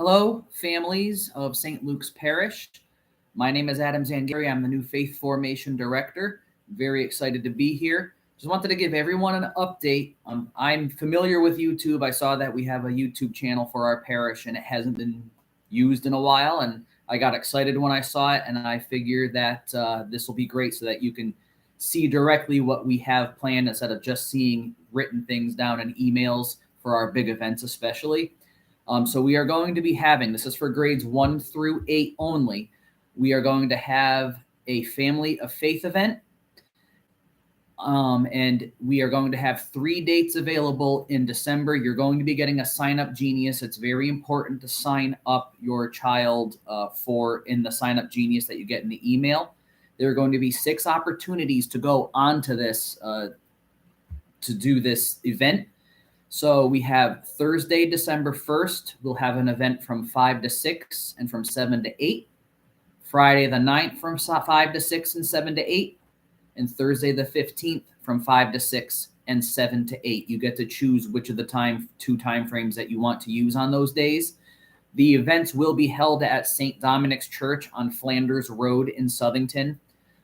Hello, families of St. Luke's Parish. My name is Adam Zangari. I'm the new Faith Formation Director. Very excited to be here. Just wanted to give everyone an update. I'm familiar with YouTube. I saw that we have a YouTube channel for our parish and it hasn't been used in a while. And I got excited when I saw it, and I figured that this will be great so that you can see directly what we have planned instead of just seeing written things down in emails for our big events, especially. So we are going to be having, this is for grades 1 through 8 only, we are going to have a family of faith event. And we are going to have 3 dates available in December. You're going to be getting a Sign Up Genius. It's very important to sign up your child in the Sign Up Genius that you get in the email. There are going to be 6 opportunities to go onto this, to do this event. So we have Thursday, December 1st, we'll have an event from 5 to 6 and from 7 to 8. Friday the 9th from 5 to 6 and 7 to 8. And Thursday the 15th from 5 to 6 and 7 to 8. You get to choose which of the 2 time frames that you want to use on those days. The events will be held at St. Dominic's Church on Flanders Road in Southington.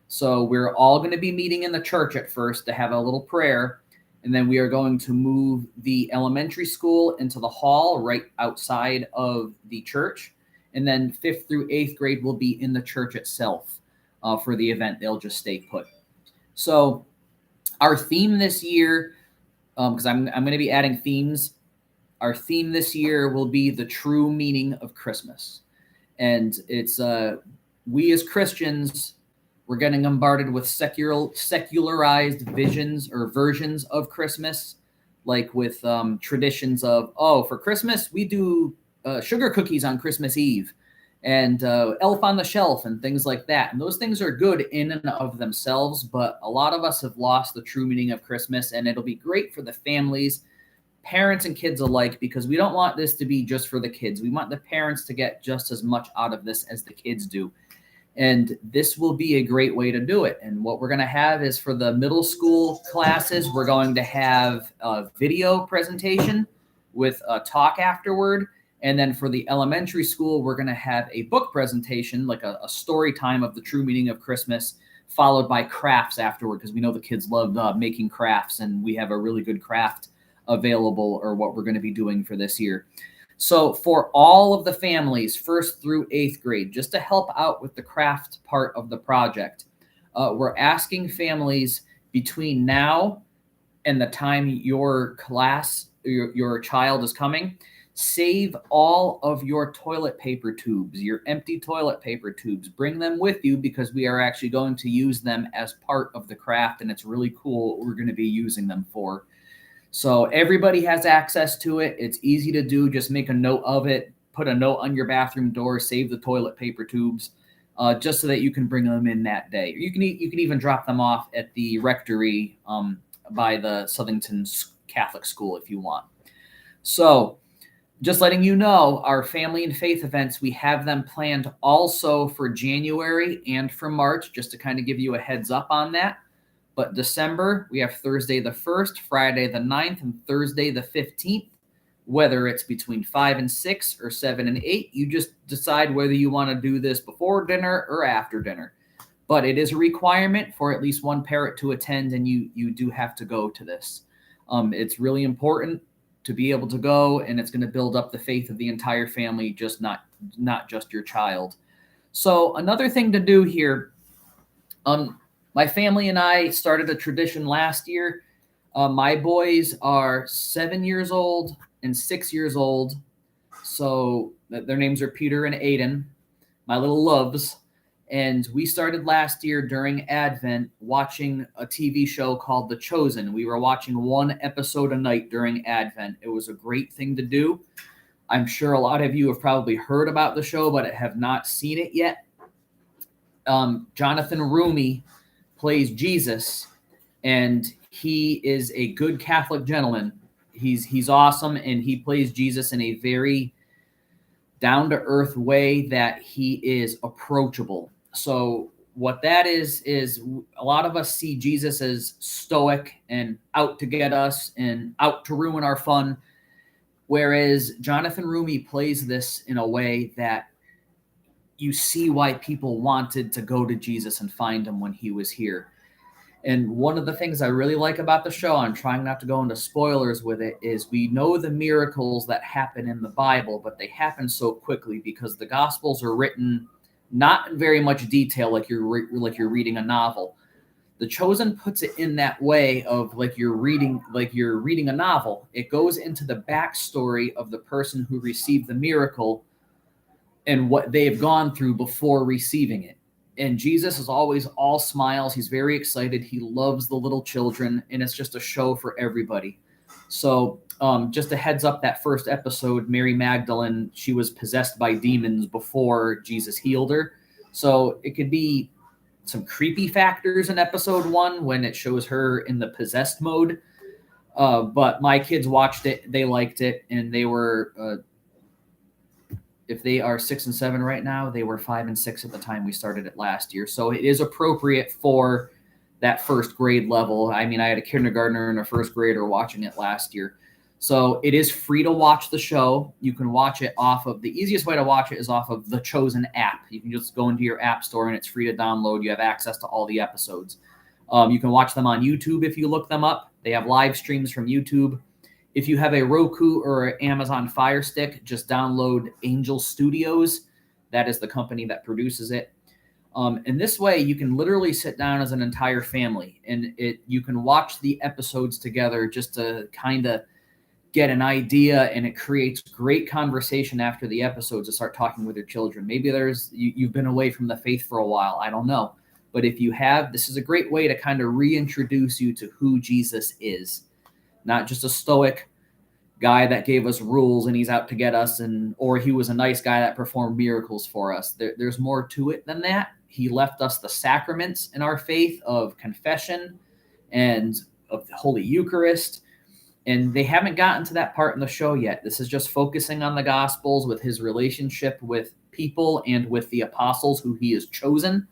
So we're all going to be meeting in the church at first to have a little prayer. And then we are going to move the elementary school into the hall right outside of the church. And then 5th through 8th grade will be in the church itself for the event. They'll just stay put. So our theme this year, because I'm going to be adding themes, our theme this year will be the true meaning of Christmas. And it's we as Christians, we're getting bombarded with secularized visions or versions of Christmas, like with traditions of, for Christmas, we do sugar cookies on Christmas Eve and elf on the shelf and things like that. And those things are good in and of themselves, but a lot of us have lost the true meaning of Christmas, and it'll be great for the families, parents and kids alike, because we don't want this to be just for the kids. We want the parents to get just as much out of this as the kids do. And this will be a great way to do it. And what we're going to have is for the middle school classes, we're going to have a video presentation with a talk afterward. And then for the elementary school, we're going to have a book presentation, like a story time of the true meaning of Christmas, followed by crafts afterward, because we know the kids love making crafts, and we have a really good craft available, or what we're going to be doing for this year. So for all of the families, 1st through 8th grade, just to help out with the craft part of the project, we're asking families between now and the time your class, your child is coming, save all of your toilet paper tubes, your empty toilet paper tubes. Bring them with you, because we are actually going to use them as part of the craft, and it's really cool what we're going to be using them for. So everybody has access to it. It's easy to do. Just make a note of it. Put a note on your bathroom door. Save the toilet paper tubes, just so that you can bring them in that day. You can even drop them off at the rectory by the Southington Catholic School if you want. So just letting you know, our family and faith events, we have them planned also for January and for March, just to kind of give you a heads up on that. But December, we have Thursday the 1st, Friday the 9th, and Thursday the 15th. Whether it's between 5 and 6 or 7 and 8, you just decide whether you want to do this before dinner or after dinner. But it is a requirement for at least one parent to attend, and you do have to go to this. It's really important to be able to go, and it's going to build up the faith of the entire family, just not just your child. So another thing to do here, my family and I started a tradition last year. My boys are 7 years old and 6 years old. So their names are Peter and Aiden, my little loves. And we started last year during Advent watching a TV show called The Chosen. We were watching 1 episode a night during Advent. It was a great thing to do. I'm sure a lot of you have probably heard about the show, but have not seen it yet. Jonathan Rumi plays Jesus, and he is a good Catholic gentleman. He's awesome, and he plays Jesus in a very down-to-earth way that he is approachable. So what that is a lot of us see Jesus as stoic and out to get us and out to ruin our fun. Whereas Jonathan Rumi plays this in a way that you see why people wanted to go to Jesus and find him when he was here. And one of the things I really like about the show, I'm trying not to go into spoilers with it, is we know the miracles that happen in the Bible, but they happen so quickly because the Gospels are written not in very much detail, like you're reading a novel. The Chosen puts it in that way of like you're reading a novel. It goes into the backstory of the person who received the miracle and what they've gone through before receiving it. And Jesus is always all smiles. He's very excited. He loves the little children, and it's just a show for everybody. So just a heads up, that first episode, Mary Magdalene, she was possessed by demons before Jesus healed her. So it could be some creepy factors in episode 1 when it shows her in the possessed mode. But my kids watched it. They liked it, and they were... if they are 6 and 7 right now, they were 5 and 6 at the time we started it last year. So it is appropriate for that first grade level. I mean, I had a kindergartner and a first grader watching it last year. So it is free to watch the show. You can watch it the easiest way to watch it is off of the Chosen app. You can just go into your app store and it's free to download. You have access to all the episodes. You can watch them on YouTube if you look them up. They have live streams from YouTube. If you have a Roku or an Amazon Fire Stick, just download Angel Studios. That is the company that produces it. And this way, you can literally sit down as an entire family, and you can watch the episodes together just to kind of get an idea, and it creates great conversation after the episodes to start talking with your children. Maybe you've been away from the faith for a while. I don't know. But if you have, this is a great way to kind of reintroduce you to who Jesus is. Not just a stoic guy that gave us rules and he's out to get us, or he was a nice guy that performed miracles for us. There's more to it than that. He left us the sacraments in our faith of confession and of the Holy Eucharist. And they haven't gotten to that part in the show yet. This is just focusing on the Gospels with his relationship with people and with the apostles who he has chosen.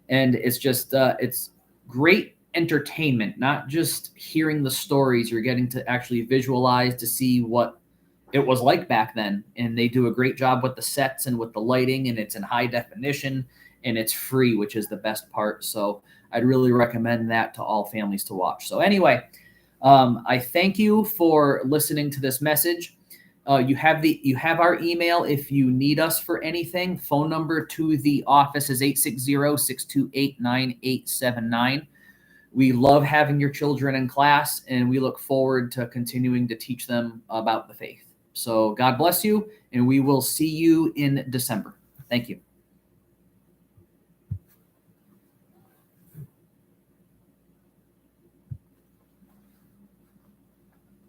And it's just, it's great entertainment, not just hearing the stories. You're getting to actually visualize to see what it was like back then. And they do a great job with the sets and with the lighting, and it's in high definition and it's free, which is the best part. So I'd really recommend that to all families to watch. So anyway, I thank you for listening to this message. You have our email if you need us for anything. Phone number to the office is 860-628-9879. We love having your children in class, and we look forward to continuing to teach them about the faith. So God bless you, and we will see you in December. Thank you.